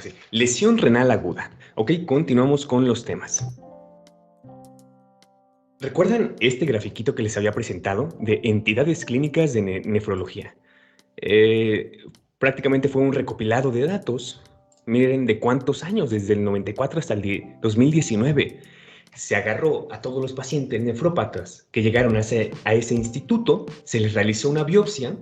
Sí. Lesión renal aguda. Ok, continuamos con los temas. ¿Recuerdan este grafiquito que les había presentado de entidades clínicas de nefrología? Prácticamente fue un recopilado de datos. Miren de cuántos años, desde el 94 hasta el 2019. Se agarró a todos los pacientes nefrópatas que llegaron a ese instituto, se les realizó una biopsia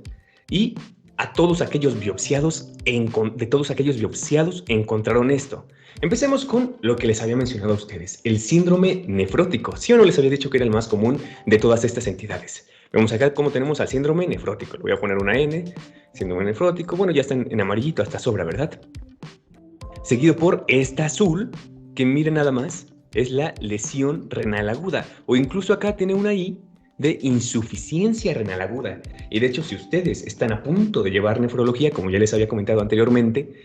y a todos aquellos biopsiados, de todos aquellos biopsiados encontraron esto. Empecemos con lo que les había mencionado a ustedes, el síndrome nefrótico. ¿Sí o no les había dicho que era el más común de todas estas entidades? Vemos acá cómo tenemos al síndrome nefrótico. Le voy a poner una N, síndrome nefrótico. Bueno, ya está en amarillito, hasta sobra, ¿verdad? Seguido por esta azul, que miren nada más, es la lesión renal aguda. O incluso acá tiene una I de insuficiencia renal aguda. Y de hecho, si ustedes están a punto de llevar nefrología, como ya les había comentado anteriormente,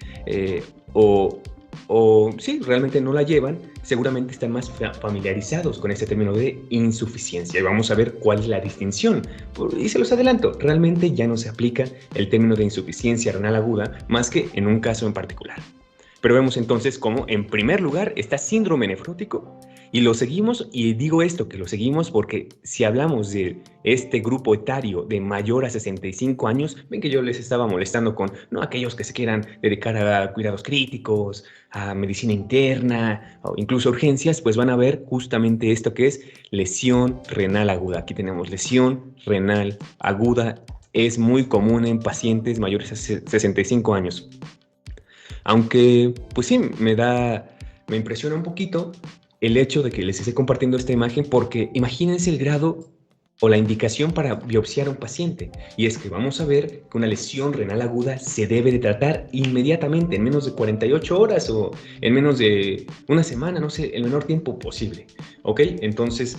o sí, realmente no la llevan, seguramente están más familiarizados con este término de insuficiencia. Y vamos a ver cuál es la distinción. Y se los adelanto, realmente ya no se aplica el término de insuficiencia renal aguda más que en un caso en particular. Pero vemos entonces cómo en primer lugar está síndrome nefrótico y lo seguimos, y digo esto, que lo seguimos porque si hablamos de este grupo etario de mayor a 65 años, ven que yo les estaba molestando con, no aquellos que se quieran dedicar a cuidados críticos, a medicina interna o incluso urgencias, pues van a ver justamente esto que es lesión renal aguda. Aquí tenemos lesión renal aguda, es muy común en pacientes mayores a 65 años. Aunque, pues sí, me impresiona un poquito el hecho de que les esté compartiendo esta imagen porque imagínense el grado o la indicación para biopsiar a un paciente. Y es que vamos a ver que una lesión renal aguda se debe de tratar inmediatamente, en menos de 48 horas o en menos de una semana, no sé, el menor tiempo posible. ¿Ok? Entonces,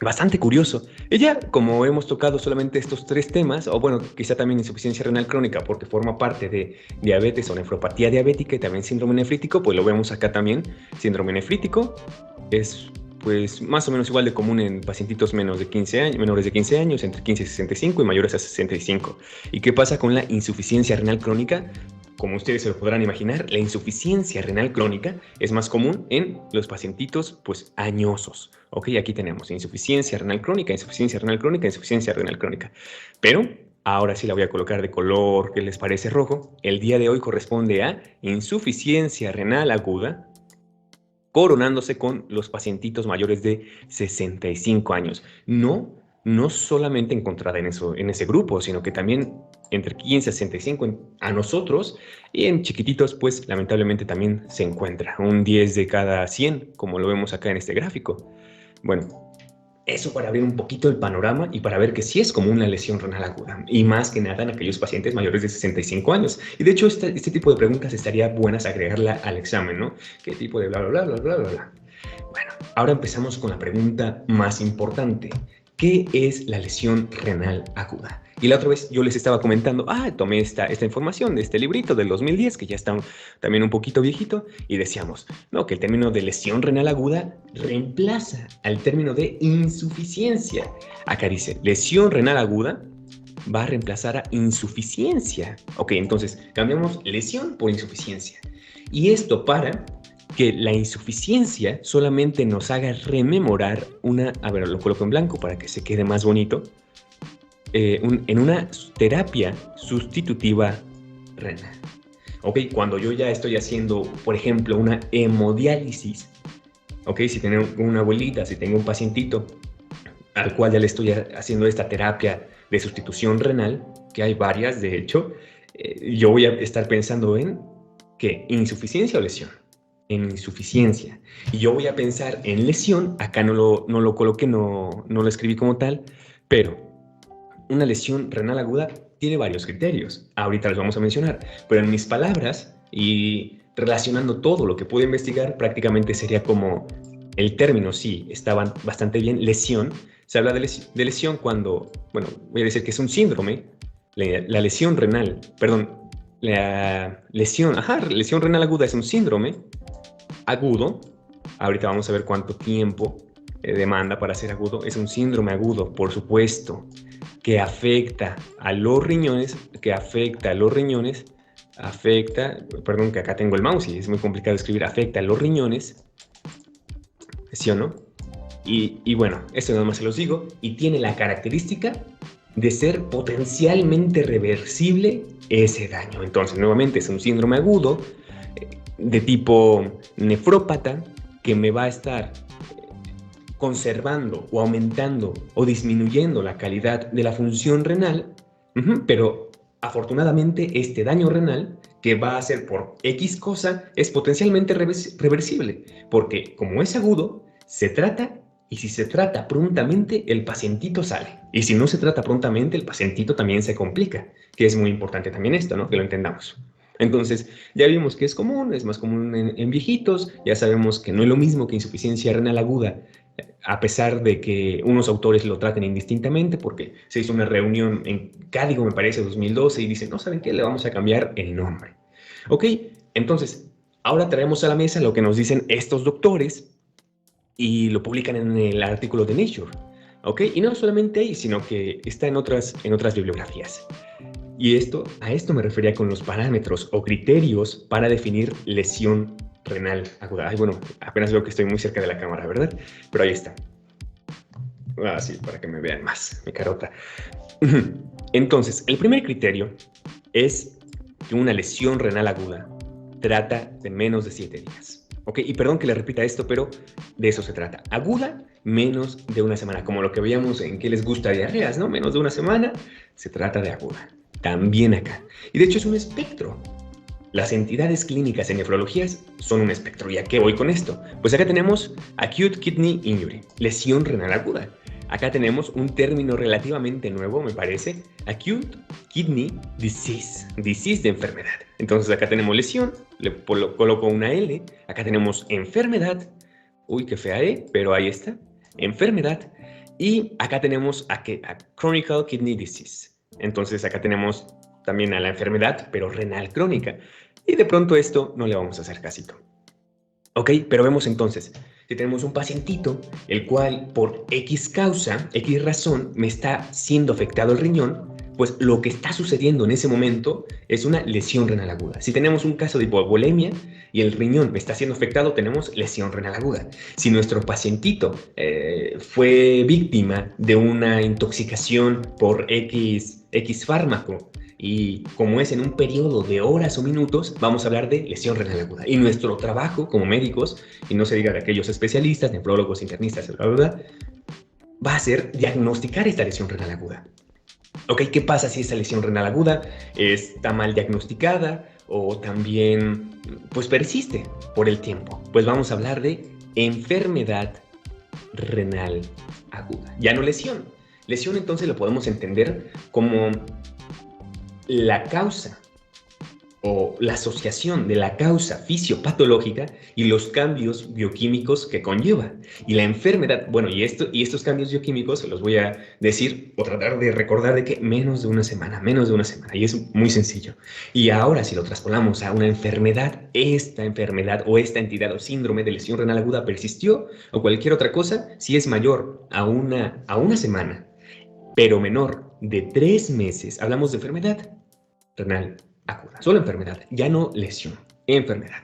bastante curioso. Ella, como hemos tocado solamente estos tres temas, o bueno, quizá también insuficiencia renal crónica porque forma parte de diabetes o nefropatía diabética y también síndrome nefrítico, pues lo vemos acá también. Síndrome nefrítico es pues más o menos igual de común en pacientitos menores de 15 años, entre 15 y 65 y mayores a 65. ¿Y qué pasa con la insuficiencia renal crónica? Como ustedes se lo podrán imaginar, la insuficiencia renal crónica es más común en los pacientitos pues añosos. Ok, aquí tenemos insuficiencia renal crónica, insuficiencia renal crónica, insuficiencia renal crónica. Pero ahora sí la voy a colocar de color que les parece rojo. El día de hoy corresponde a insuficiencia renal aguda, coronándose con los pacientitos mayores de 65 años. No solamente encontrada en ese grupo, sino que también entre 15 y 65 a nosotros, y en chiquititos, pues lamentablemente también se encuentra un 10 de cada 100, como lo vemos acá en este gráfico. Bueno, eso para abrir un poquito el panorama y para ver que sí es como una lesión renal aguda, y más que nada en aquellos pacientes mayores de 65 años. Y de hecho, este tipo de preguntas estaría buenas agregarla al examen, ¿no? ¿Qué tipo de bla, bla, bla, bla, bla, bla? Bueno, ahora empezamos con la pregunta más importante. ¿Qué es la lesión renal aguda? Y la otra vez yo les estaba comentando, tomé esta información de este librito del 2010, que ya está también un poquito viejito, y decíamos, no, que el término de lesión renal aguda reemplaza al término de insuficiencia. Acá dice, lesión renal aguda va a reemplazar a insuficiencia. Ok, entonces cambiamos lesión por insuficiencia. Y esto para que la insuficiencia solamente nos haga rememorar a ver, lo coloco en blanco para que se quede más bonito, en una terapia sustitutiva renal. Ok, cuando yo ya estoy haciendo, por ejemplo, una hemodiálisis, ok, si tengo una abuelita, si tengo un pacientito al cual ya le estoy haciendo esta terapia de sustitución renal, que hay varias, de hecho, yo voy a estar pensando en ¿qué? ¿Insuficiencia o lesión? En insuficiencia. Y yo voy a pensar en lesión, acá no lo coloqué, no lo escribí como tal, pero una lesión renal aguda tiene varios criterios. Ahorita los vamos a mencionar, pero en mis palabras y relacionando todo lo que pude investigar, prácticamente sería como el término, sí, está bastante bien, lesión. Se habla de lesión cuando, bueno, voy a decir que es un síndrome, la lesión renal, perdón, lesión renal aguda es un síndrome agudo. Ahorita vamos a ver cuánto tiempo demanda para ser agudo. Es un síndrome agudo, por supuesto, que afecta a los riñones afecta, perdón que acá tengo el mouse y es muy complicado escribir, afecta a los riñones, ¿sí o no? Y bueno, esto nada más se los digo, y tiene la característica de ser potencialmente reversible ese daño. Entonces, nuevamente, es un síndrome agudo de tipo nefrópata que me va a estar conservando o aumentando o disminuyendo la calidad de la función renal, pero afortunadamente este daño renal que va a ser por X cosa es potencialmente reversible, porque como es agudo, se trata y si se trata prontamente, el pacientito sale. Y si no se trata prontamente, el pacientito también se complica, que es muy importante también esto, ¿no? Que lo entendamos. Entonces, ya vimos que es común, es más común en viejitos, ya sabemos que no es lo mismo que insuficiencia renal aguda, a pesar de que unos autores lo traten indistintamente, porque se hizo una reunión en Cádiz, me parece, 2012, y dicen, no, ¿saben qué? Le vamos a cambiar el nombre. Ok, entonces, ahora traemos a la mesa lo que nos dicen estos doctores, y lo publican en el artículo de Nature, ¿ok? Y no solamente ahí, sino que está en otras bibliografías. Y a esto me refería con los parámetros o criterios para definir lesión renal aguda. Ay, bueno, apenas veo que estoy muy cerca de la cámara, ¿verdad? Pero ahí está. Ah, sí, para que me vean más, mi carota. Entonces, el primer criterio es que una lesión renal aguda trata de menos de 7 días. ¿Ok? Y perdón que le repita esto, pero de eso se trata. Aguda, menos de una semana. Como lo que veíamos en que les gusta diarreas, ¿no? Menos de una semana, se trata de aguda. También acá. Y de hecho es un espectro. Las entidades clínicas en nefrología son un espectro. ¿Y a qué voy con esto? Pues acá tenemos Acute Kidney Injury, lesión renal aguda. Acá tenemos un término relativamente nuevo, me parece, Acute Kidney Disease, disease de enfermedad. Entonces acá tenemos lesión, le coloco una L, acá tenemos enfermedad, uy, qué fea, pero ahí está, enfermedad, y acá tenemos a Chronic Kidney Disease. Entonces acá tenemos también a la enfermedad, pero renal crónica. Y de pronto esto no le vamos a hacer casito. Ok, pero vemos entonces, si tenemos un pacientito, el cual por X causa, X razón, me está siendo afectado el riñón, pues lo que está sucediendo en ese momento es una lesión renal aguda. Si tenemos un caso de hipovolemia y el riñón me está siendo afectado, tenemos lesión renal aguda. Si nuestro pacientito fue víctima de una intoxicación por X fármaco, y como es en un periodo de horas o minutos, vamos a hablar de lesión renal aguda. Y nuestro trabajo como médicos, y no se diga de aquellos especialistas, nefrólogos, internistas, bla, bla, bla, va a ser diagnosticar esta lesión renal aguda. Ok, ¿qué pasa si esta lesión renal aguda está mal diagnosticada o también pues persiste por el tiempo? Pues vamos a hablar de enfermedad renal aguda, ya no lesión. Lesión entonces lo podemos entender como la causa o la asociación de la causa fisiopatológica y los cambios bioquímicos que conlleva. Y la enfermedad, bueno, y estos cambios bioquímicos se los voy a decir o tratar de recordar de que menos de una semana, y es muy sencillo. Y ahora si lo traspolamos a una enfermedad, esta enfermedad o esta entidad o síndrome de lesión renal aguda persistió o cualquier otra cosa, si es mayor a una semana, pero menor de 3 meses, hablamos de enfermedad renal aguda. Solo enfermedad, ya no lesión, enfermedad.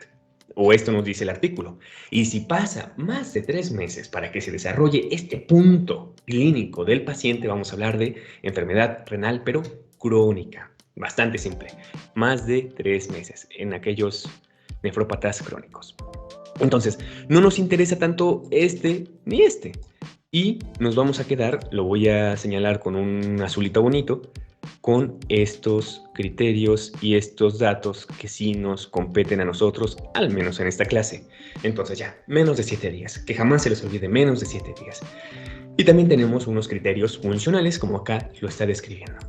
O esto nos dice el artículo. Y si pasa más de 3 meses para que se desarrolle este punto clínico del paciente, vamos a hablar de enfermedad renal, pero crónica. Bastante simple. Más de 3 meses en aquellos nefrópatas crónicos. Entonces, no nos interesa tanto este ni este. Y nos vamos a quedar, lo voy a señalar con un azulito bonito, con estos criterios y estos datos que sí nos competen a nosotros, al menos en esta clase. Entonces ya, menos de 7 días, que jamás se les olvide, menos de 7 días. Y también tenemos unos criterios funcionales, como acá lo está describiendo.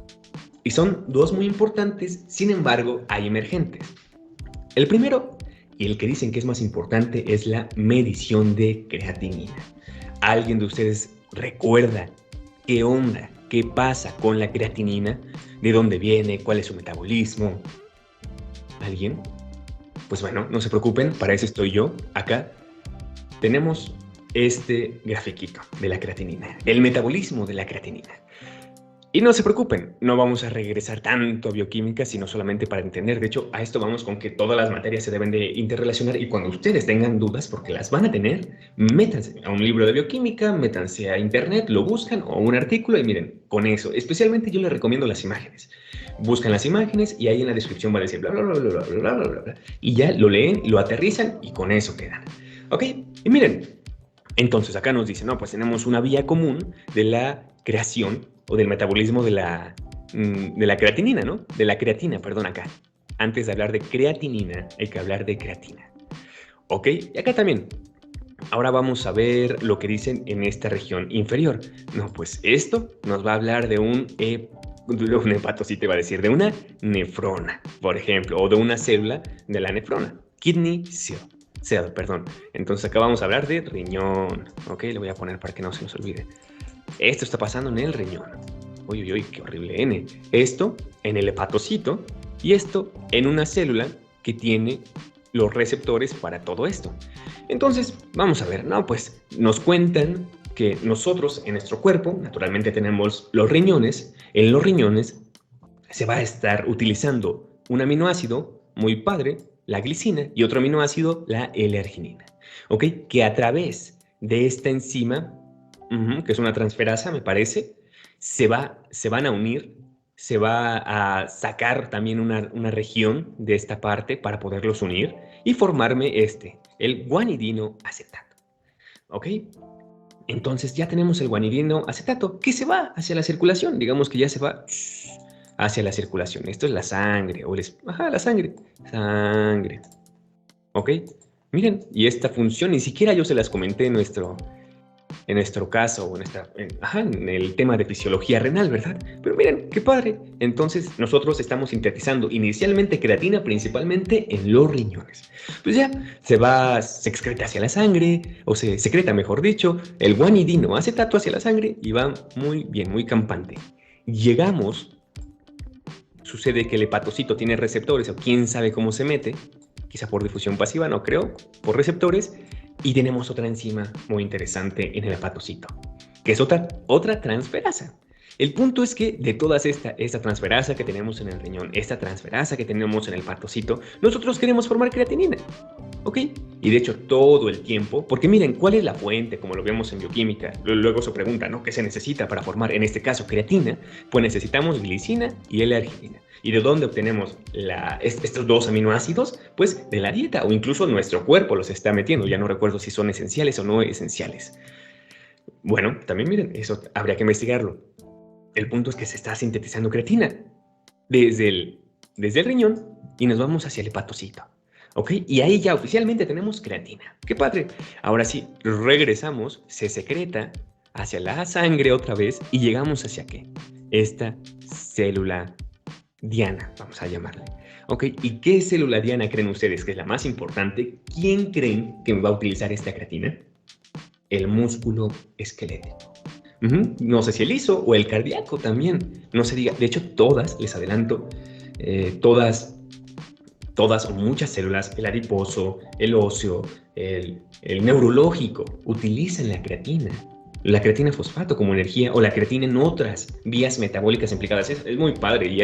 Y son dos muy importantes, sin embargo, hay emergentes. El primero, y el que dicen que es más importante, es la medición de creatinina. ¿Alguien de ustedes recuerda qué onda? ¿Qué pasa con la creatinina? ¿De dónde viene? ¿Cuál es su metabolismo? ¿Alguien? Pues bueno, no se preocupen, para eso estoy yo. Acá tenemos este grafiquito de la creatinina, el metabolismo de la creatinina. Y no se preocupen, no vamos a regresar tanto a bioquímica, sino solamente para entender. De hecho, a esto vamos con que todas las materias se deben de interrelacionar y cuando ustedes tengan dudas, porque las van a tener, métanse a un libro de bioquímica, métanse a internet, lo buscan o un artículo y miren, con eso. Especialmente yo les recomiendo las imágenes. Buscan las imágenes y ahí en la descripción va a decir bla, bla, bla, bla, bla, bla, bla, bla, bla. Y ya lo leen, lo aterrizan y con eso quedan. ¿Ok? Y miren, entonces acá nos dice, no, pues tenemos una vía común de la creación o del metabolismo de la creatinina, ¿no? De la creatina, perdón, acá. Antes de hablar de creatinina, hay que hablar de creatina. ¿Ok? Y acá también. Ahora vamos a ver lo que dicen en esta región inferior. No, pues esto nos va a hablar de un hepatocito, iba a decir, de una nefrona, por ejemplo, o de una célula de la nefrona. Kidney cell, perdón. Entonces acá vamos a hablar de riñón. Ok, le voy a poner para que no se nos olvide. Esto está pasando en el riñón. Uy, uy, uy, qué horrible N. Esto en el hepatocito y esto en una célula que tiene los receptores para todo esto. Entonces, vamos a ver, ¿no? Pues nos cuentan que nosotros en nuestro cuerpo, naturalmente tenemos los riñones. En los riñones se va a estar utilizando un aminoácido muy padre, la glicina, y otro aminoácido, la L-arginina. ¿Ok? Que a través de esta enzima, que es una transferasa, me parece, se van a unir, se va a sacar también una región de esta parte para poderlos unir y formarme el guanidino acetato. ¿Ok? Entonces ya tenemos el guanidino acetato que se va hacia la circulación, digamos que ya se va hacia la circulación. Esto es la sangre, la sangre, ¿ok? Miren, y esta función ni siquiera yo se las comenté en nuestro caso, o en el tema de fisiología renal, ¿verdad? Pero miren, qué padre. Entonces, nosotros estamos sintetizando inicialmente creatina principalmente en los riñones. Pues ya, se excreta hacia la sangre, o se secreta, mejor dicho, el guanidino acetato hacia la sangre y va muy bien, muy campante. Sucede que el hepatocito tiene receptores, o quién sabe cómo se mete, quizá por difusión pasiva, no creo, por receptores, y tenemos otra enzima muy interesante en el hepatocito, que es otra transferasa. El punto es que de toda esta transferasa que tenemos en el riñón, esta transferasa que tenemos en el hepatocito, nosotros queremos formar creatinina, ¿ok? Y de hecho todo el tiempo, porque miren, ¿cuál es la fuente? Como lo vemos en bioquímica, luego se pregunta, ¿no? ¿Qué se necesita para formar, en este caso, creatina? Pues necesitamos glicina y L-arginina. ¿Y de dónde obtenemos estos dos aminoácidos? Pues de la dieta, o incluso nuestro cuerpo los está metiendo. Ya no recuerdo si son esenciales o no esenciales. Bueno, también miren, eso habría que investigarlo. El punto es que se está sintetizando creatina desde el riñón y nos vamos hacia el hepatocito. ¿Ok? Y ahí ya oficialmente tenemos creatina. ¡Qué padre! Ahora sí, regresamos, se secreta hacia la sangre otra vez y llegamos hacia ¿qué? Esta célula diana, vamos a llamarle. ¿Ok? ¿Y qué célula diana creen ustedes que es la más importante? ¿Quién creen que va a utilizar esta creatina? El músculo esquelético. No sé si el liso o el cardíaco también. No se diga. De hecho, todas, les adelanto, todas o muchas células, el adiposo, el óseo, el neurológico, utilizan la creatina fosfato como energía, o la creatina en otras vías metabólicas implicadas. Es muy padre y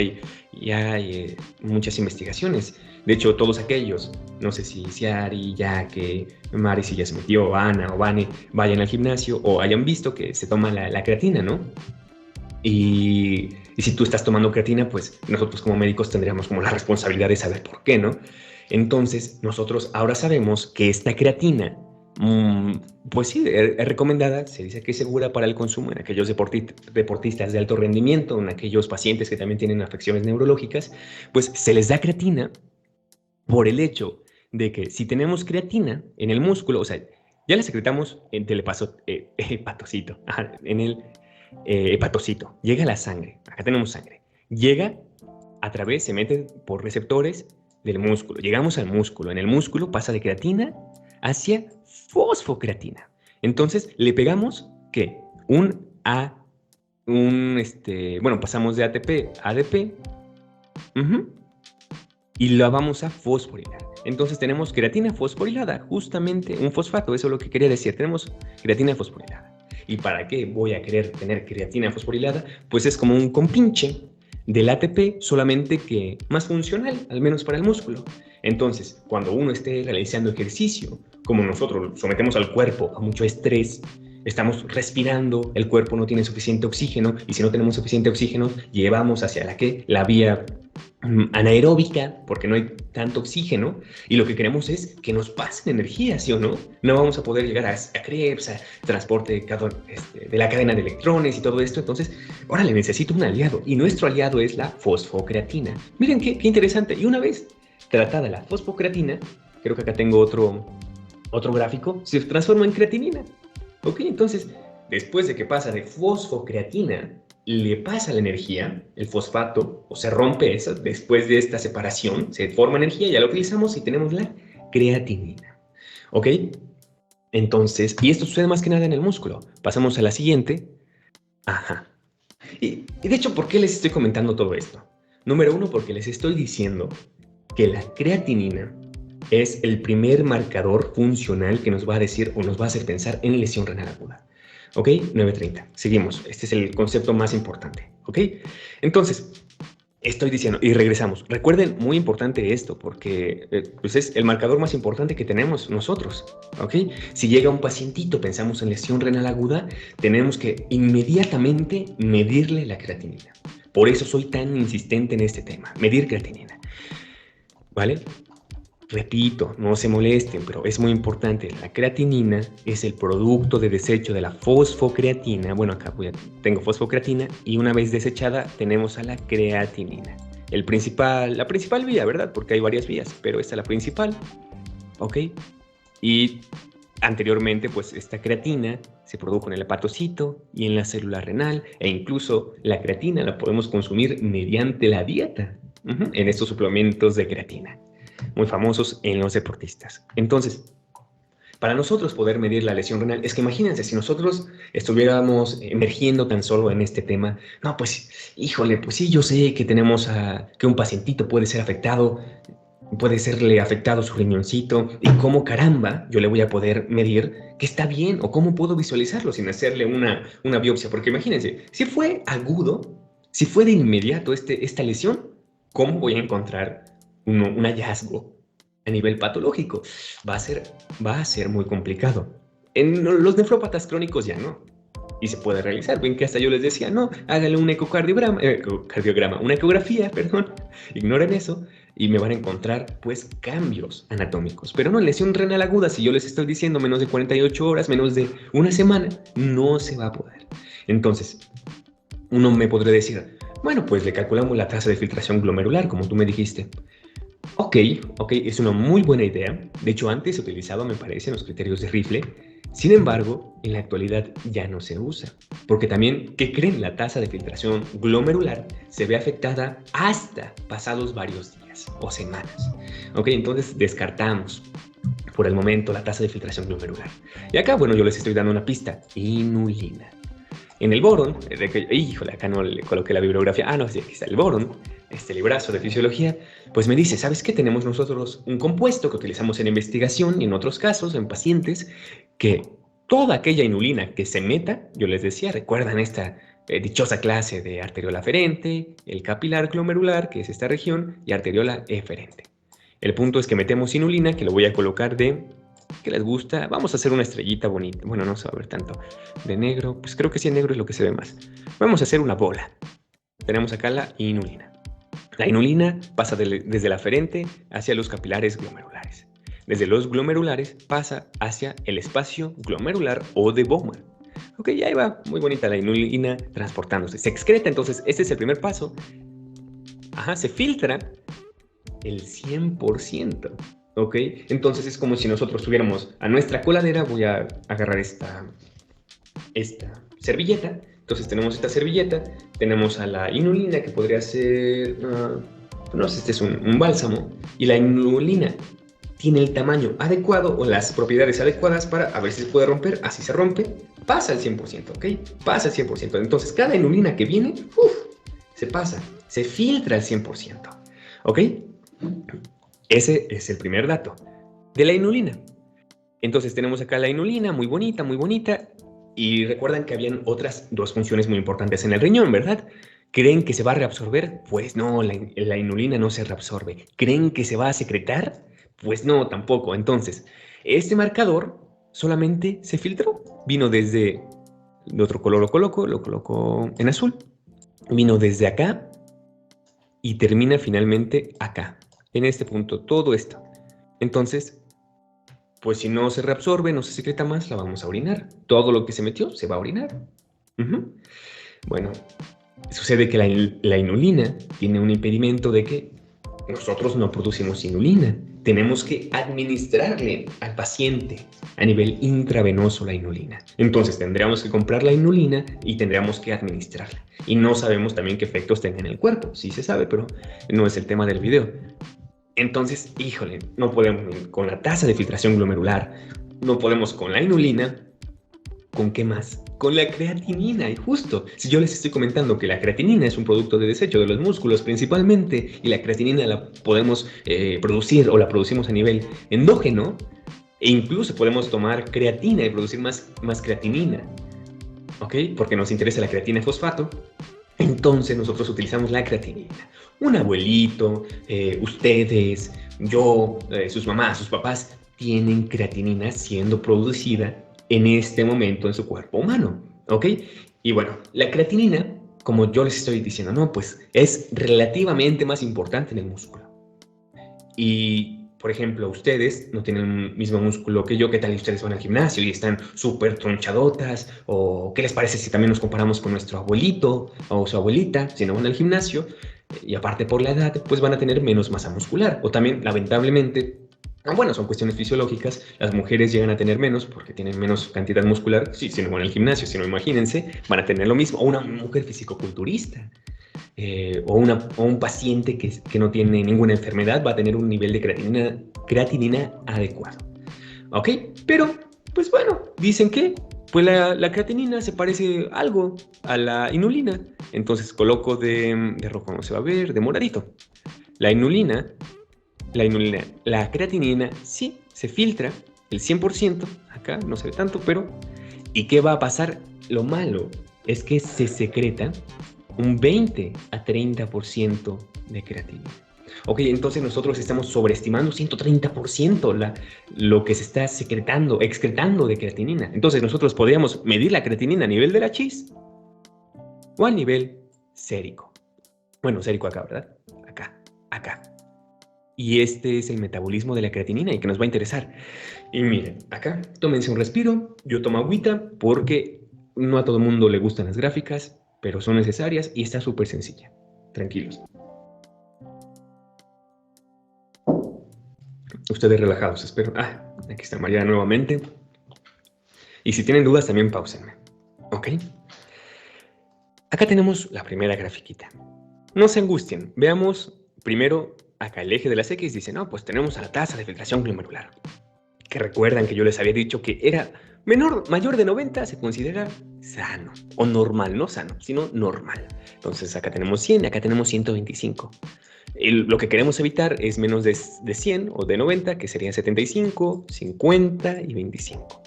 hay muchas investigaciones. De hecho, todos aquellos, no sé si Ciari, Yaque, Mari, si ya se metió, Ana o Vane, vayan al gimnasio o hayan visto que se toma la creatina, ¿no? Y si tú estás tomando creatina, pues nosotros como médicos tendríamos como la responsabilidad de saber por qué, ¿no? Entonces, nosotros ahora sabemos que esta creatina, pues sí, es recomendada, se dice que es segura para el consumo en aquellos deportistas de alto rendimiento, en aquellos pacientes que también tienen afecciones neurológicas, pues se les da creatina por el hecho de que si tenemos creatina en el músculo, o sea, ya la secretamos en el hepatocito, en el hepatocito, llega a la sangre, acá tenemos sangre, llega a través, se mete por receptores del músculo, llegamos al músculo, en el músculo pasa de creatina hacia fosfocreatina. Entonces le pegamos, ¿qué? Pasamos de ATP a ADP, y la vamos a fosforilar. Entonces tenemos creatina fosforilada, justamente un fosfato, eso es lo que quería decir, tenemos creatina fosforilada. ¿Y para qué voy a querer tener creatina fosforilada? Pues es como un compinche del ATP, solamente que más funcional, al menos para el músculo. Entonces, cuando uno esté realizando ejercicio, como nosotros sometemos al cuerpo a mucho estrés, estamos respirando, el cuerpo no tiene suficiente oxígeno, y si no tenemos suficiente oxígeno, llevamos hacia la vía anaeróbica, porque no hay tanto oxígeno, y lo que queremos es que nos pasen energía, ¿sí o no? No vamos a poder llegar a Krebs, a transporte de la cadena de electrones y todo esto. Entonces, órale, necesito un aliado, y nuestro aliado es la fosfocreatina. Miren qué interesante. Y una vez tratada la fosfocreatina, creo que acá tengo otro gráfico, se transforma en creatinina. Ok, entonces, después de que pasa de fosfocreatina, le pasa la energía, el fosfato, o se rompe eso, después de esta separación, se forma energía, ya la utilizamos y tenemos la creatinina. ¿Ok? Entonces, y esto sucede más que nada en el músculo. Pasamos a la siguiente. Ajá. Y de hecho, ¿por qué les estoy comentando todo esto? Número uno, porque les estoy diciendo que la creatinina es el primer marcador funcional que nos va a decir o nos va a hacer pensar en lesión renal aguda. ¿Ok? 9:30. Seguimos. Este es el concepto más importante. ¿Ok? Entonces, estoy diciendo, y regresamos. Recuerden, muy importante esto, porque pues es el marcador más importante que tenemos nosotros. ¿Ok? Si llega un pacientito, pensamos en lesión renal aguda, tenemos que inmediatamente medirle la creatinina. Por eso soy tan insistente en este tema, medir creatinina. ¿Vale? Repito, no se molesten, pero es muy importante. La creatinina es el producto de desecho de la fosfocreatina. Bueno, acá tengo fosfocreatina y una vez desechada tenemos a la creatinina. La principal vía, ¿verdad? Porque hay varias vías, pero esta es la principal. ¿Ok? Y anteriormente, pues esta creatina se produjo en el hepatocito y en la célula renal, e incluso la creatina la podemos consumir mediante la dieta, en estos suplementos de creatina, muy famosos en los deportistas. Entonces, para nosotros poder medir la lesión renal, es que imagínense, si nosotros estuviéramos emergiendo tan solo en este tema, no, pues, híjole, pues sí, yo sé que tenemos que un pacientito puede ser afectado, puede serle afectado su riñoncito, y cómo caramba yo le voy a poder medir que está bien, o cómo puedo visualizarlo sin hacerle una biopsia, porque imagínense, si fue agudo, si fue de inmediato esta lesión, ¿cómo voy a encontrar un hallazgo a nivel patológico? Va a ser muy complicado. En los nefrópatas crónicos ya no. Y se puede realizar. Ven que hasta yo les decía, no, háganle un una ecografía, perdón. Ignoren eso y me van a encontrar, pues, cambios anatómicos. Pero no, lesión renal aguda, si yo les estoy diciendo menos de 48 horas, menos de una semana, no se va a poder. Entonces, uno me podría decir, bueno, pues le calculamos la tasa de filtración glomerular, como tú me dijiste. Ok, es una muy buena idea. De hecho, antes se utilizaba, me parece, en los criterios de Rifle. Sin embargo, en la actualidad ya no se usa. Porque también, ¿qué creen? La tasa de filtración glomerular se ve afectada hasta pasados varios días o semanas. Ok, entonces descartamos por el momento la tasa de filtración glomerular. Y acá, bueno, yo les estoy dando una pista. Inulina. En el boron, híjole, acá no le coloqué la bibliografía. Ah, no, sí, aquí está el boron, este librazo de fisiología. Pues me dice, ¿sabes qué? Tenemos nosotros un compuesto que utilizamos en investigación y en otros casos, en pacientes, que toda aquella inulina que se meta, yo les decía, recuerdan esta dichosa clase de arteriola aferente, el capilar glomerular, que es esta región, y arteriola eferente. El punto es que metemos inulina, que lo voy a colocar ¿qué les gusta? Vamos a hacer una estrellita bonita. Bueno, no se va a ver tanto. De negro, pues creo que sí en negro es lo que se ve más. Vamos a hacer una bola. Tenemos acá la inulina. La inulina pasa desde la aferente hacia los capilares glomerulares. Desde los glomerulares pasa hacia el espacio glomerular o de Bowman. Ok, ya va muy bonita la inulina transportándose. Se excreta, entonces este es el primer paso. Ajá, se filtra el 100%. ¿Ok? Entonces es como si nosotros tuviéramos a nuestra coladera, voy a agarrar esta servilleta. Entonces tenemos esta servilleta, tenemos a la inulina, que podría ser, no sé, este es un bálsamo, y la inulina tiene el tamaño adecuado o las propiedades adecuadas para a ver si se puede romper. Así se rompe, pasa al 100%, ¿ok? Pasa al 100%. Entonces cada inulina que viene, se pasa, se filtra al 100%, ¿ok? Ese es el primer dato de la inulina. Entonces tenemos acá la inulina, muy bonita, Y recuerdan que habían otras dos funciones muy importantes en el riñón, ¿verdad? ¿Creen que se va a reabsorber? Pues no, la inulina no se reabsorbe. ¿Creen que se va a secretar? Pues no, tampoco. Entonces, este marcador solamente se filtró. Vino desde de otro color, lo coloco en azul. Vino desde acá y termina finalmente acá. En este punto, todo esto. Entonces, pues si no se reabsorbe, no se secreta más, la vamos a orinar. Todo lo que se metió se va a orinar. Bueno, sucede que la inulina tiene un impedimento de que nosotros no producimos inulina. Tenemos que administrarle al paciente a nivel intravenoso la inulina. Entonces tendríamos que comprar la inulina y tendríamos que administrarla. Y no sabemos también qué efectos tenga en el cuerpo. Sí se sabe, pero no es el tema del video. Entonces, híjole, no podemos con la tasa de filtración glomerular, no podemos con la inulina. ¿Con qué más? Con la creatinina. Y justo, si yo les estoy comentando que la creatinina es un producto de desecho de los músculos principalmente, y la creatinina la podemos producir o la producimos a nivel endógeno, e incluso podemos tomar creatina y producir más creatinina, ¿ok? Porque nos interesa la creatina fosfato, entonces nosotros utilizamos la creatinina. Un abuelito, ustedes, yo, sus mamás, sus papás, tienen creatinina siendo producida en este momento en su cuerpo humano, ¿ok? Y bueno, la creatinina, como yo les estoy diciendo, no, pues es relativamente más importante en el músculo. Y, por ejemplo, ustedes no tienen el mismo músculo que yo, ¿qué tal ustedes van al gimnasio y están súper tronchadotas? ¿O qué les parece si también nos comparamos con nuestro abuelito o su abuelita, si no van al gimnasio? Y aparte por la edad, pues van a tener menos masa muscular. O también, lamentablemente, bueno, son cuestiones fisiológicas, las mujeres llegan a tener menos porque tienen menos cantidad muscular. Sí, si no van al gimnasio, si no, imagínense, van a tener lo mismo. O una mujer fisicoculturista. O un paciente que no tiene ninguna enfermedad va a tener un nivel de creatinina adecuado. ¿Ok? Pero, pues bueno, dicen que pues la creatinina se parece algo a la inulina. Entonces coloco de rojo, no se va a ver, de moradito. La creatinina sí se filtra el 100%, acá no se ve tanto, pero ¿y qué va a pasar? Lo malo es que se secreta un 20 a 30% de creatinina. Ok, entonces nosotros estamos sobreestimando 130% lo que se está excretando de creatinina. Entonces nosotros podríamos medir la creatinina a nivel de la chis o a nivel sérico. Bueno, sérico acá, ¿verdad? Acá. Y este es el metabolismo de la creatinina y que nos va a interesar. Y miren, acá, tómense un respiro, yo tomo agüita porque no a todo el mundo le gustan las gráficas, pero son necesarias y está súper sencilla. Tranquilos. Ustedes relajados, espero. Aquí está María nuevamente. Y si tienen dudas, también pausenme. ¿Ok? Acá tenemos la primera grafiquita. No se angustien. Veamos primero acá el eje de las X. Dice, no, pues tenemos a la tasa de filtración glomerular. Que recuerdan que yo les había dicho que era mayor de 90 se considera sano o normal, no sano, sino normal. Entonces acá tenemos 100, acá tenemos 125. Lo que queremos evitar es menos de 100 o de 90, que serían 75, 50 y 25.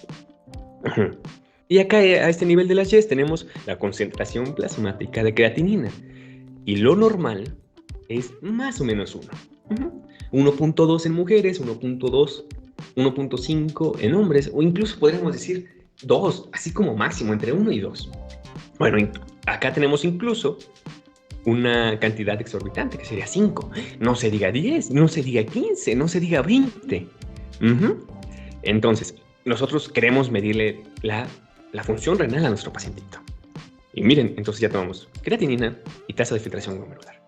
Y acá a este nivel de las Y tenemos la concentración plasmática de creatinina. Y lo normal es más o menos 1. 1.2 en mujeres, 1.5 en hombres, o incluso podríamos decir 2, así como máximo, entre 1 y 2. Bueno, acá tenemos incluso una cantidad exorbitante, que sería 5. No se diga 10, no se diga 15, no se diga 20. Entonces, nosotros queremos medirle la función renal a nuestro pacientito. Y miren, entonces ya tomamos creatinina y tasa de filtración glomerular.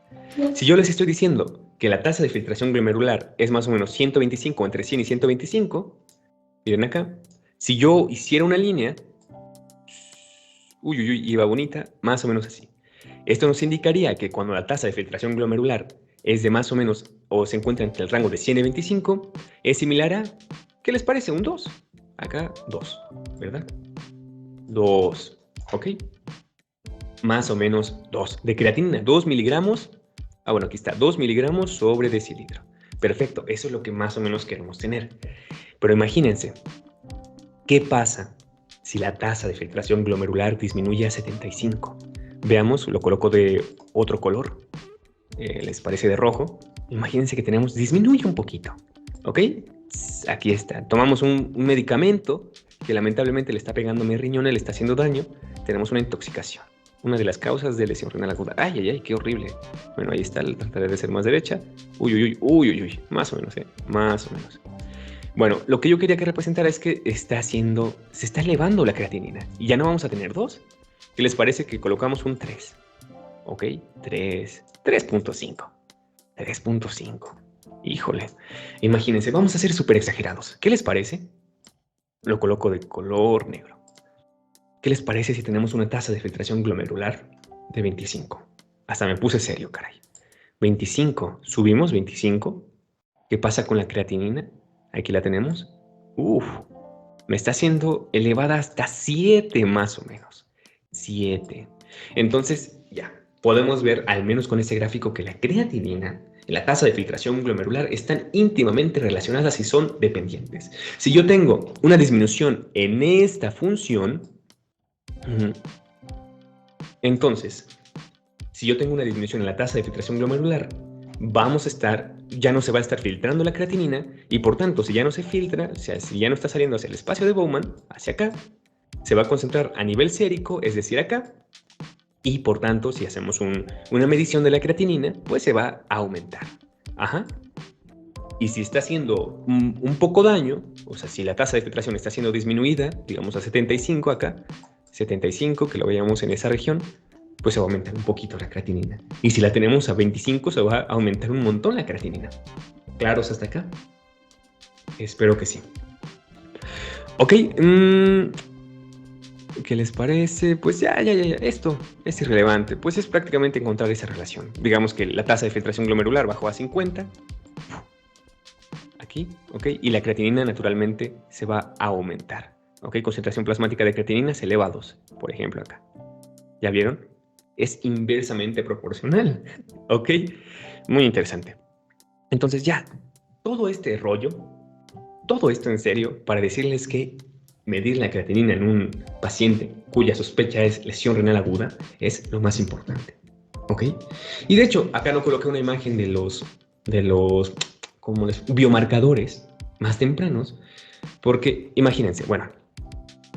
Si yo les estoy diciendo que la tasa de filtración glomerular es más o menos 125, entre 100 y 125, miren acá, si yo hiciera una línea, iba bonita, más o menos así. Esto nos indicaría que cuando la tasa de filtración glomerular es de más o menos, o se encuentra entre el rango de 100 y 25, es similar a, ¿qué les parece? Un 2. Acá, 2, ¿verdad? 2, ¿ok? Más o menos 2. De creatinina, 2 miligramos. Bueno, aquí está, 2 miligramos sobre decilitro. Perfecto, eso es lo que más o menos queremos tener. Pero imagínense, ¿qué pasa si la tasa de filtración glomerular disminuye a 75. Veamos, lo coloco de otro color. ¿Les parece de rojo? Imagínense que disminuye un poquito, ¿ok? Aquí está. Tomamos un medicamento que lamentablemente le está pegando a mi riñón, le está haciendo daño. Tenemos una intoxicación. Una de las causas de lesión renal aguda. Ay, ay, ay, qué horrible. Bueno, ahí está, trataré de ser más derecha. Uy, uy, uy, uy, uy, uy. Más o menos, más o menos. Bueno, lo que yo quería que representara es que se está elevando la creatinina. Y ya no vamos a tener 2. ¿Qué les parece que colocamos un 3? ¿Ok? 3, 3.5. 3.5. Híjole. Imagínense, vamos a ser súper exagerados. ¿Qué les parece? Lo coloco de color negro. ¿Qué les parece si tenemos una tasa de filtración glomerular de 25? Hasta me puse serio, caray. 25. Subimos 25. ¿Qué pasa con la creatinina? Aquí la tenemos. Uf. Me está haciendo elevada hasta 7 más o menos. 7. Entonces, ya. Podemos ver, al menos con este gráfico, que la creatinina y la tasa de filtración glomerular están íntimamente relacionadas y son dependientes. Si yo tengo una disminución en esta función, entonces, si yo tengo una disminución en la tasa de filtración glomerular, ya no se va a estar filtrando la creatinina y por tanto, si ya no se filtra, o sea, si ya no está saliendo hacia el espacio de Bowman, hacia acá, se va a concentrar a nivel sérico, es decir, acá, y por tanto, si hacemos una medición de la creatinina, pues se va a aumentar. Ajá. Y si está haciendo un poco daño, o sea, si la tasa de filtración está siendo disminuida, digamos a 75 acá, 75, que lo veamos en esa región, pues se va a aumentar un poquito la creatinina. Y si la tenemos a 25, se va a aumentar un montón la creatinina. ¿Claros hasta acá? Espero que sí. Ok, ¿qué les parece? Pues ya, esto es irrelevante. Pues es prácticamente encontrar esa relación. Digamos que la tasa de filtración glomerular bajó a 50. Aquí, ok, y la creatinina naturalmente se va a aumentar. Ok, concentración plasmática de creatinina se eleva a 2, por ejemplo acá. ¿Ya vieron? Es inversamente proporcional. Ok, muy interesante. Entonces ya, todo este rollo, todo esto en serio, para decirles que medir la creatinina en un paciente cuya sospecha es lesión renal aguda es lo más importante. ¿Ok? Y de hecho, acá no coloqué una imagen de los como los biomarcadores más tempranos, porque imagínense, bueno,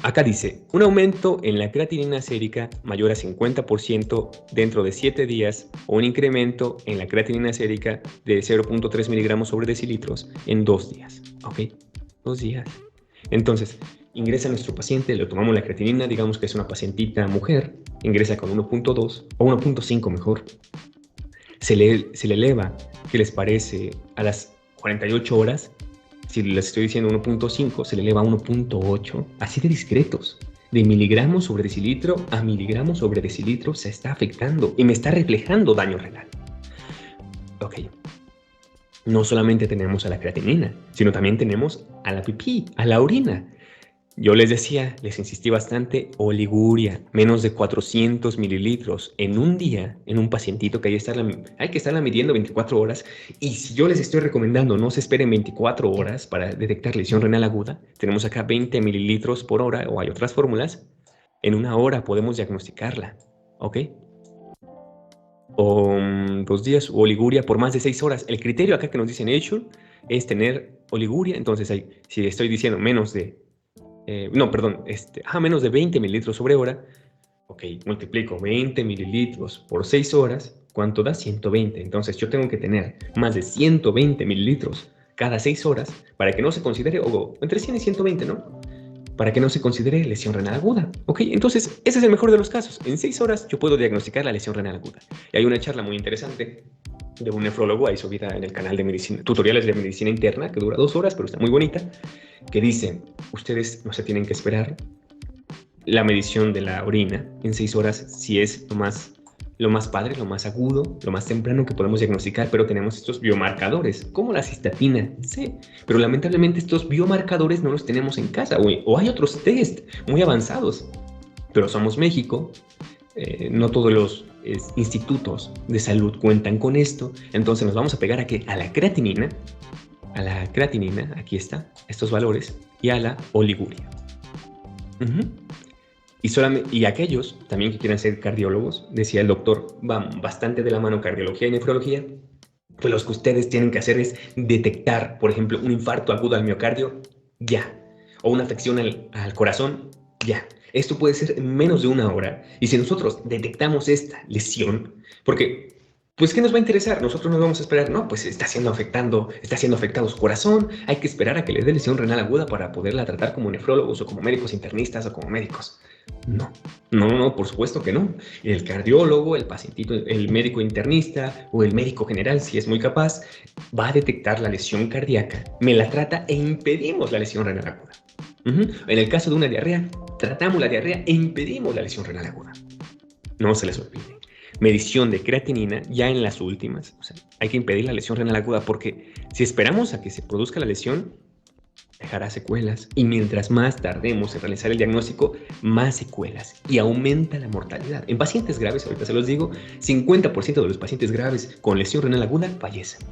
acá dice, un aumento en la creatinina sérica mayor a 50% dentro de 7 días o un incremento en la creatinina sérica de 0.3 miligramos sobre decilitros en 2 días. ¿Ok? 2 días. Entonces, ingresa nuestro paciente, le tomamos la creatinina, digamos que es una pacientita mujer, ingresa con 1.2 o 1.5 mejor. Se le eleva, ¿qué les parece? A las 48 horas, si les estoy diciendo 1.5, se le eleva a 1.8, así de discretos. De miligramos sobre decilitro a miligramos sobre decilitro se está afectando y me está reflejando daño renal. Ok. No solamente tenemos a la creatinina, sino también tenemos a la pipí, a la orina. Yo les decía, les insistí bastante, oliguria, menos de 400 mililitros en un día, en un pacientito que hay que estarla midiendo 24 horas. Y si yo les estoy recomendando no se esperen 24 horas para detectar lesión renal aguda, tenemos acá 20 mililitros por hora, o hay otras fórmulas, en una hora podemos diagnosticarla, ¿ok? O 2 días, o oliguria por más de 6 horas. El criterio acá que nos dice Nature es tener oliguria, entonces si estoy diciendo menos de menos de 20 mililitros sobre hora. Ok, multiplico 20 mililitros por 6 horas. ¿Cuánto da? 120. Entonces yo tengo que tener más de 120 mililitros cada 6 horas para que no se considere, o entre 100 y 120, ¿no? Para que no se considere lesión renal aguda. Ok, entonces ese es el mejor de los casos. En 6 horas yo puedo diagnosticar la lesión renal aguda. Y hay una charla muy interesante de un nefrólogo, ahí subida en el canal de medicina, tutoriales de medicina interna, que dura 2 horas, pero está muy bonita, que dice, ustedes no se tienen que esperar la medición de la orina en 6 horas si es lo más padre, lo más agudo, lo más temprano que podemos diagnosticar, pero tenemos estos biomarcadores, como la cistatina, sí, pero lamentablemente estos biomarcadores no los tenemos en casa, o hay otros test muy avanzados, pero somos México, no todos los institutos de salud cuentan con esto, entonces nos vamos a pegar a la creatinina, aquí está, estos valores, y a la oliguria. Ujú. Y aquellos también que quieran ser cardiólogos, decía el doctor, van bastante de la mano cardiología y nefrología, pues lo que ustedes tienen que hacer es detectar, por ejemplo, un infarto agudo al miocardio, ya, o una afección al corazón, ya. Esto puede ser en menos de una hora. Y si nosotros detectamos esta lesión, porque, pues, ¿qué nos va a interesar? Nosotros nos vamos a esperar, no, pues está siendo afectado su corazón, hay que esperar a que le dé lesión renal aguda para poderla tratar como nefrólogos o como médicos internistas o como médicos. No, no, por supuesto que no. El cardiólogo, el pacientito, el médico internista o el médico general, si es muy capaz, va a detectar la lesión cardíaca, me la trata e impedimos la lesión renal aguda. En el caso de una diarrea, tratamos la diarrea e impedimos la lesión renal aguda. No se les olvide. Medición de creatinina ya en las últimas. O sea, hay que impedir la lesión renal aguda porque si esperamos a que se produzca la lesión, dejará secuelas. Y mientras más tardemos en realizar el diagnóstico, más secuelas. Y aumenta la mortalidad. En pacientes graves, ahorita se los digo, 50% de los pacientes graves con lesión renal aguda fallecen.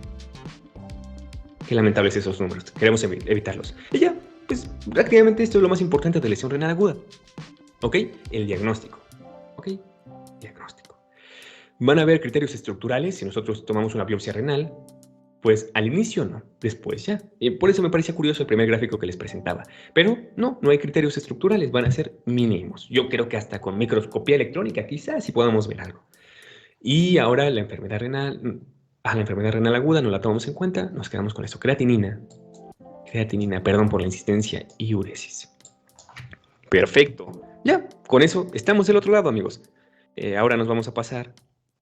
Qué lamentables esos números. Queremos evitarlos. Y ya, pues prácticamente esto es lo más importante de lesión renal aguda. ¿Ok? El diagnóstico. ¿Ok? Diagnóstico. Van a haber criterios estructurales si nosotros tomamos una biopsia renal. Pues al inicio no, después ya. Y por eso me parecía curioso el primer gráfico que les presentaba. Pero no hay criterios estructurales, van a ser mínimos. Yo creo que hasta con microscopía electrónica quizás sí podamos ver algo. Y ahora la enfermedad renal, la enfermedad renal aguda no la tomamos en cuenta, nos quedamos con eso. Creatinina, perdón por la insistencia, y uresis. Perfecto. Ya, con eso estamos del otro lado, amigos. Ahora nos vamos a pasar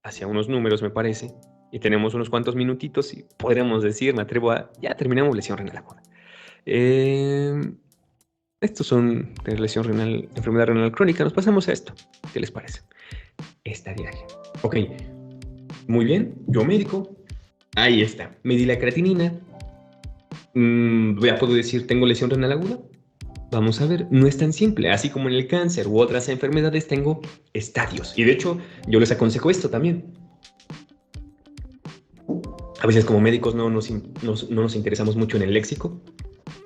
hacia unos números, me parece, y tenemos unos cuantos minutitos y podríamos decir, me atrevo a, ya terminamos lesión renal aguda. Estos son de lesión renal, enfermedad renal crónica. Nos pasamos a esto. ¿Qué les parece? Esta diaria. Ok, muy bien, yo médico. Ahí está. Medí la creatinina. Ya puedo decir, ¿tengo lesión renal aguda? Vamos a ver, no es tan simple. Así como en el cáncer u otras enfermedades, tengo estadios. Y de hecho, yo les aconsejo esto también. A veces como médicos no nos interesamos mucho en el léxico,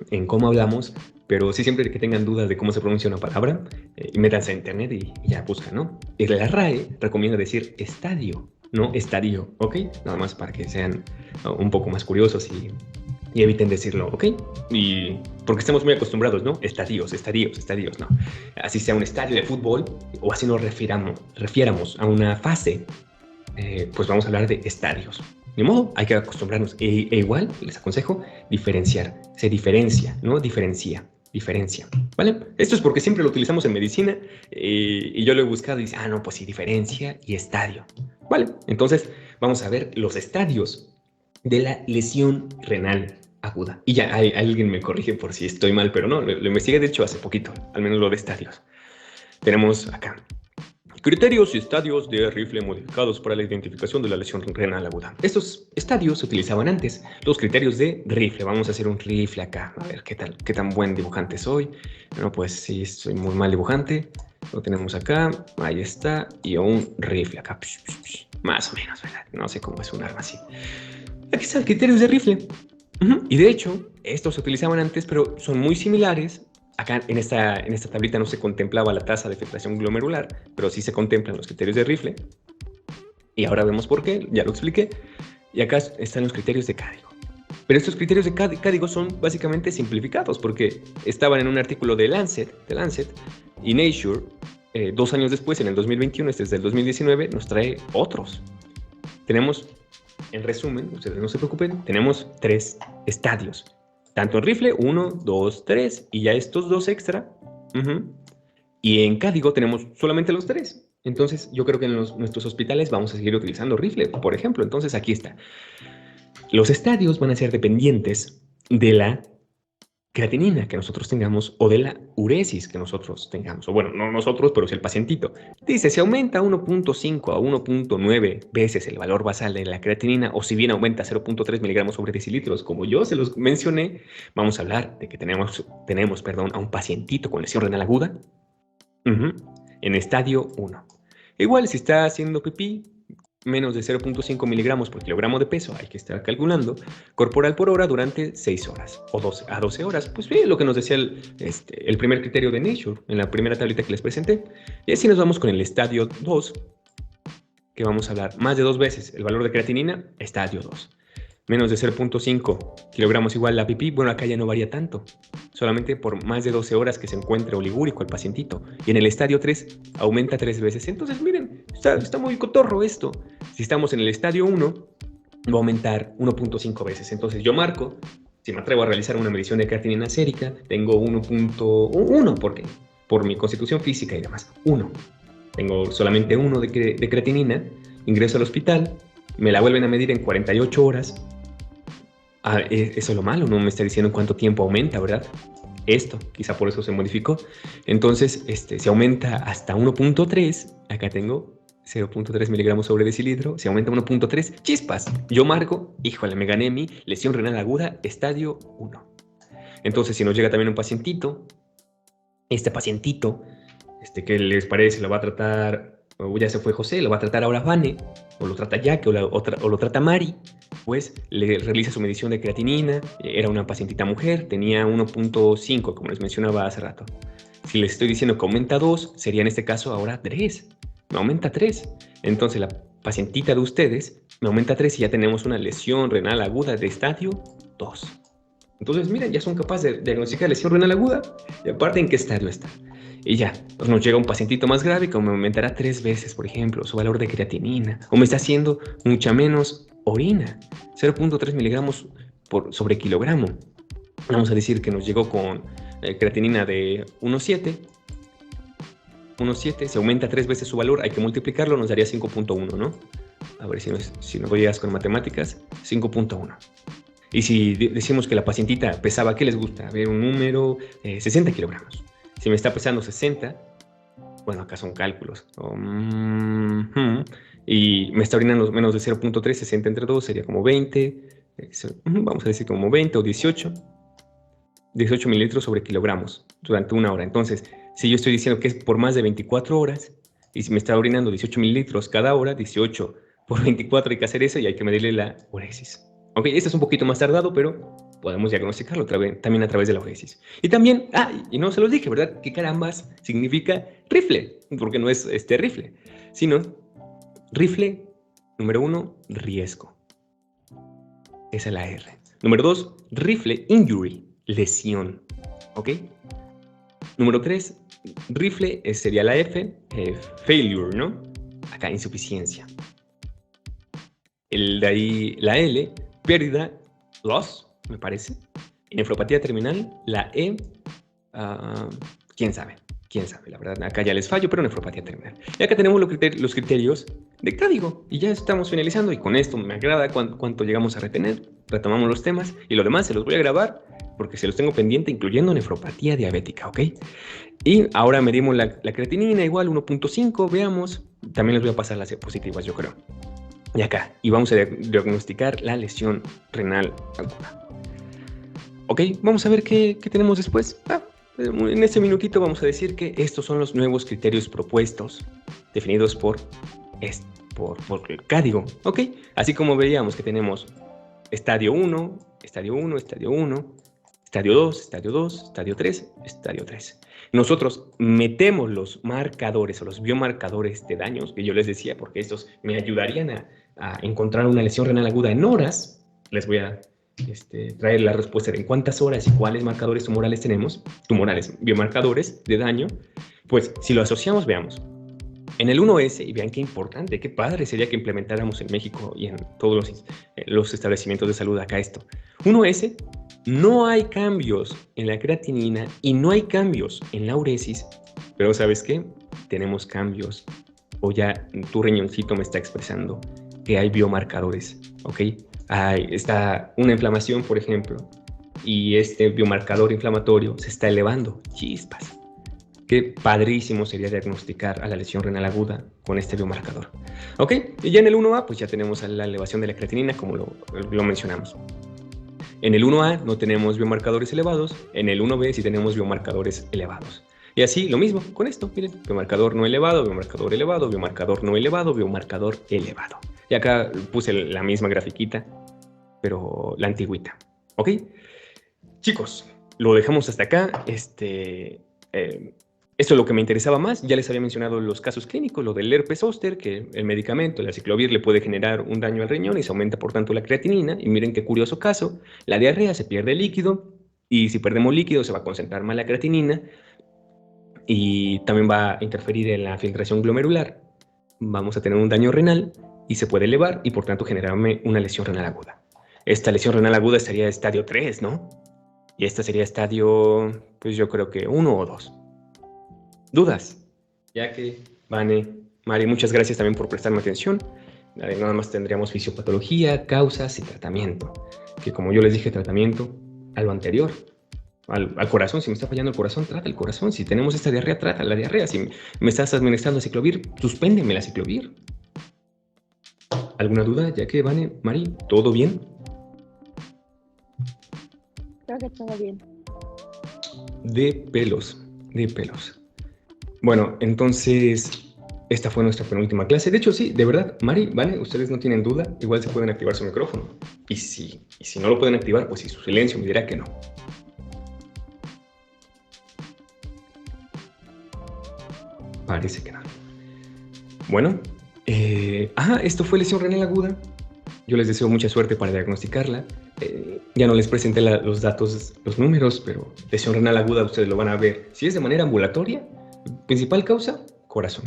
en cómo hablamos, pero sí siempre que tengan dudas de cómo se pronuncia una palabra, métanse a internet y ya buscan, ¿no? Y la RAE recomienda decir estadio, no estadio, ¿ok? Nada más para que sean un poco más curiosos y eviten decirlo, ¿ok? Y porque estamos muy acostumbrados, ¿no? Estadios, ¿no? Así sea un estadio de fútbol o así nos refiéramos a una fase, pues vamos a hablar de estadios. Ni modo, hay que acostumbrarnos. E igual, les aconsejo diferenciar. Se diferencia, ¿no? Diferencia. ¿Vale? Esto es porque siempre lo utilizamos en medicina y yo lo he buscado y dice, no, pues sí, diferencia y estadio. Vale, entonces vamos a ver los estadios de la lesión renal aguda. Y ya alguien me corrige por si estoy mal, pero no, lo investigué de hecho hace poquito, al menos lo de estadios. Tenemos acá criterios y estadios de rifle modificados para la identificación de la lesión renal aguda. Estos estadios se utilizaban antes. Los criterios de rifle. Vamos a hacer un rifle acá. A ver qué tan buen dibujante soy. Bueno, pues sí, soy muy mal dibujante. Lo tenemos acá. Ahí está. Y un rifle acá. Más o menos, ¿verdad? No sé cómo es un arma así. Aquí están criterios de rifle. Y de hecho, estos se utilizaban antes, pero son muy similares. Acá en esta tablita no se contemplaba la tasa de filtración glomerular, pero sí se contemplan los criterios de rifle. Y ahora vemos por qué, ya lo expliqué. Y acá están los criterios de Cadigo. Pero estos criterios de Cadigo son básicamente simplificados porque estaban en un artículo de Lancet y Nature. 2 años después, en el 2021, este es del 2019, nos trae otros. Tenemos, en resumen, ustedes no se preocupen, tenemos 3 estadios. Tanto en rifle, 1, 2, 3, y ya estos 2 extra. Y en Cadigo tenemos solamente los 3. Entonces, yo creo que en nuestros hospitales vamos a seguir utilizando rifle, por ejemplo. Entonces, aquí está. Los estadios van a ser dependientes de la creatinina que nosotros tengamos o de la uresis que nosotros tengamos. O bueno, no nosotros, pero si el pacientito. Dice, si aumenta 1.5 a 1.9 veces el valor basal de la creatinina, o si bien aumenta 0.3 miligramos sobre decilitros, como yo se los mencioné, vamos a hablar de que tenemos a un pacientito con lesión renal aguda en estadio 1. Igual, si está haciendo pipí, menos de 0.5 miligramos por kilogramo de peso, hay que estar calculando, corporal por hora durante 6 horas o 12 horas. Pues bien, lo que nos decía el primer criterio de Nature en la primera tablita que les presenté. Y así nos vamos con el estadio 2, que vamos a hablar más de 2 veces el valor de creatinina, estadio 2. Menos de 0.5 kilogramos igual la pipí, bueno, acá ya no varía tanto, solamente por más de 12 horas que se encuentre oligúrico el pacientito. Y en el estadio 3 aumenta 3 veces. Entonces, miren, está muy cotorro esto. Si estamos en el estadio 1, va a aumentar 1.5 veces. Entonces yo marco, si me atrevo a realizar una medición de creatinina sérica, tengo 1.1, ¿por qué? Por mi constitución física y demás, 1. Tengo solamente 1 de creatinina, ingreso al hospital, me la vuelven a medir en 48 horas. Eso es lo malo, no me está diciendo en cuánto tiempo aumenta, ¿verdad? Esto, quizá por eso se modificó. Entonces, se aumenta hasta 1.3. Acá tengo 0.3 miligramos sobre decilitro. Se aumenta 1.3. ¡Chispas! Yo marco, híjole, me gané mi lesión renal aguda, estadio 1. Entonces, si nos llega también un pacientito, este pacientito, ¿qué les parece? Lo va a tratar, o ya se fue José, lo va a tratar ahora Vane, o lo trata Jack, o lo trata Mari. Pues le realiza su medición de creatinina, era una pacientita mujer, tenía 1.5, como les mencionaba hace rato. Si les estoy diciendo que aumenta 2, sería en este caso ahora 3. Me aumenta 3. Entonces la pacientita de ustedes me aumenta 3 y ya tenemos una lesión renal aguda de estadio 2. Entonces, miren, ya son capaces de diagnosticar lesión renal aguda y aparte en qué estadio está. Y ya, pues nos llega un pacientito más grave que me aumentará 3 veces, por ejemplo, su valor de creatinina, o me está haciendo mucha menos orina, 0.3 miligramos sobre kilogramo. Vamos a decir que nos llegó con creatinina de 1.7, se aumenta 3 veces su valor, hay que multiplicarlo, nos daría 5.1, ¿no? A ver si nos llegas con matemáticas, 5.1. Y si decimos que la pacientita pesaba, ¿qué les gusta? A ver, un número, 60 kilogramos. Si me está pesando 60, bueno, acá son cálculos. Y me está orinando menos de 0.3, 60 entre 2 sería como 20. Vamos a decir como 20 o 18. 18 mililitros sobre kilogramos durante 1 hora. Entonces, si yo estoy diciendo que es por más de 24 horas, y si me está orinando 18 mililitros cada hora, 18 por 24 hay que hacer eso y hay que medirle la uresis. Ok, este es un poquito más tardado, pero podemos diagnosticarlo también a través de la uresis. Y también, y no se los dije, ¿verdad? ¿Qué carambas significa rifle? Porque no es rifle, sino rifle, número 1, riesgo. Esa es la R. Número 2, rifle, injury, lesión. ¿Ok? Número 3, rifle sería la F, failure, ¿no? Acá, insuficiencia. De ahí la L, pérdida, loss, me parece. Nefropatía terminal, la E, quién sabe, la verdad. Acá ya les fallo, pero nefropatía terminal. Y acá tenemos los criterios de código. Y ya estamos finalizando. Y con esto me agrada cuánto llegamos a retener. Retomamos los temas. Y lo demás se los voy a grabar porque se los tengo pendiente, incluyendo nefropatía diabética, ¿ok? Y ahora medimos la creatinina, igual 1.5, veamos. También les voy a pasar las diapositivas, yo creo. Y acá, y vamos a diagnosticar la lesión renal aguda. Ok, vamos a ver qué tenemos después. En este minutito vamos a decir que estos son los nuevos criterios propuestos, definidos por el código. Ok, así como veíamos que tenemos estadio 1, estadio 1, estadio 1, estadio 2, estadio 2, estadio 3, estadio 3. Nosotros metemos los marcadores o los biomarcadores de daños, que yo les decía, porque estos me ayudarían a encontrar una lesión renal aguda en horas. Les voy a traer la respuesta de en cuántas horas y cuáles marcadores tumorales, biomarcadores de daño. Pues si lo asociamos, veamos. En el 1S, y vean qué importante, qué padre sería que implementáramos en México y en todos los establecimientos de salud acá esto. 1S, no hay cambios en la creatinina y no hay cambios en la uresis, pero ¿sabes qué? Tenemos cambios, o ya tu riñoncito me está expresando que hay biomarcadores, ¿ok? Está una inflamación, por ejemplo, y este biomarcador inflamatorio se está elevando, chispas. Qué padrísimo sería diagnosticar a la lesión renal aguda con este biomarcador. ¿Ok? Y ya en el 1A, pues ya tenemos la elevación de la creatinina, como lo mencionamos. En el 1A no tenemos biomarcadores elevados, en el 1B sí tenemos biomarcadores elevados. Y así, lo mismo con esto, miren, biomarcador no elevado, biomarcador elevado, biomarcador no elevado, biomarcador elevado. Y acá puse la misma grafiquita, pero la antigüita. ¿Ok? Chicos, lo dejamos hasta acá. Esto es lo que me interesaba más. Ya les había mencionado los casos clínicos, lo del herpes zóster, que el medicamento, el aciclovir, le puede generar un daño al riñón y se aumenta por tanto la creatinina. Y miren qué curioso caso. La diarrea, se pierde líquido y si perdemos líquido se va a concentrar más la creatinina y también va a interferir en la filtración glomerular. Vamos a tener un daño renal y se puede elevar y por tanto generarme una lesión renal aguda. Esta lesión renal aguda estaría estadio 3, ¿no? Y esta sería estadio, pues yo creo que 1 o 2. ¿Dudas? Ya que, Vane, Mari, muchas gracias también por prestarme atención. Nada más tendríamos fisiopatología, causas y tratamiento. Que como yo les dije, tratamiento a lo anterior. Al corazón, si me está fallando el corazón, trata el corazón. Si tenemos esta diarrea, trata la diarrea. Si me estás administrando aciclovir, suspéndeme el aciclovir. ¿Alguna duda? Ya que, Vane, Mari, ¿todo bien? Creo que todo bien. De pelos, de pelos. Bueno, entonces, esta fue nuestra penúltima clase. De hecho, sí, de verdad, Mari, Vane, ustedes no tienen duda, igual se pueden activar su micrófono. Y si no lo pueden activar, pues si su silencio me dirá que no. Parece que no. Bueno, esto fue lesión renal aguda. Yo les deseo mucha suerte para diagnosticarla. Ya no les presenté los datos, los números, pero lesión renal aguda ustedes lo van a ver. Si es de manera ambulatoria, principal causa, corazón.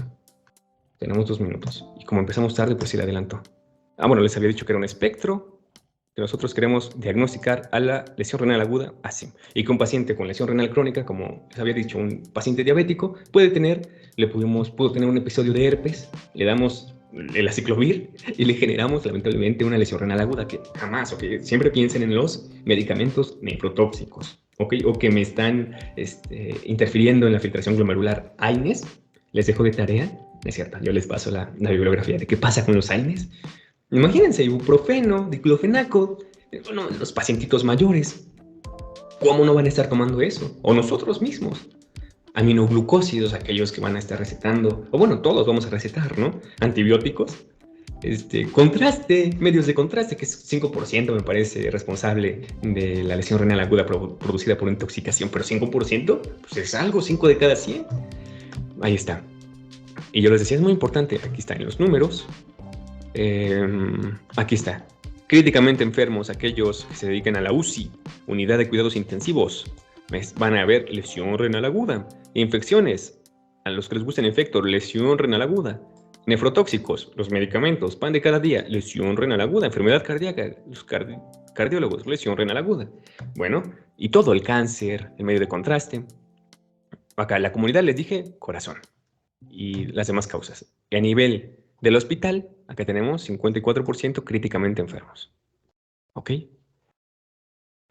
Tenemos 2 minutos. Y como empezamos tarde, pues sí le adelanto. Bueno, les había dicho que era un espectro, que nosotros queremos diagnosticar a la lesión renal aguda así. Y que un paciente con lesión renal crónica, como les había dicho, un paciente diabético, pudo tener un episodio de herpes, le damos el aciclovir y le generamos lamentablemente una lesión renal aguda que jamás, que siempre piensen en los medicamentos nefrotóxicos, o que me están interfiriendo en la filtración glomerular. AINES, les dejo de tarea, no es cierto, yo les paso la bibliografía de qué pasa con los AINES. Imagínense, ibuprofeno, diclofenaco, los pacientitos mayores. ¿Cómo no van a estar tomando eso? O nosotros mismos. Aminoglucósidos, aquellos que van a estar recetando, o bueno, todos vamos a recetar, ¿no? Antibióticos. Contraste, medios de contraste, que es 5% me parece responsable de la lesión renal aguda producida por intoxicación, pero 5%, pues es algo, 5 de cada 100. Ahí está. Y yo les decía, es muy importante, aquí están los números. Aquí está. Críticamente enfermos, aquellos que se dedican a la UCI, unidad de cuidados intensivos, van a haber lesión renal aguda. Infecciones, a los que les gusta el infecto, lesión renal aguda. Nefrotóxicos, los medicamentos, pan de cada día, lesión renal aguda. Enfermedad cardíaca, los cardiólogos, lesión renal aguda. Bueno, y todo el cáncer, el medio de contraste. Acá la comunidad les dije corazón y las demás causas. Y a nivel del hospital, acá tenemos 54% críticamente enfermos. ¿Ok?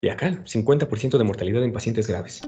Y acá, 50% de mortalidad en pacientes graves.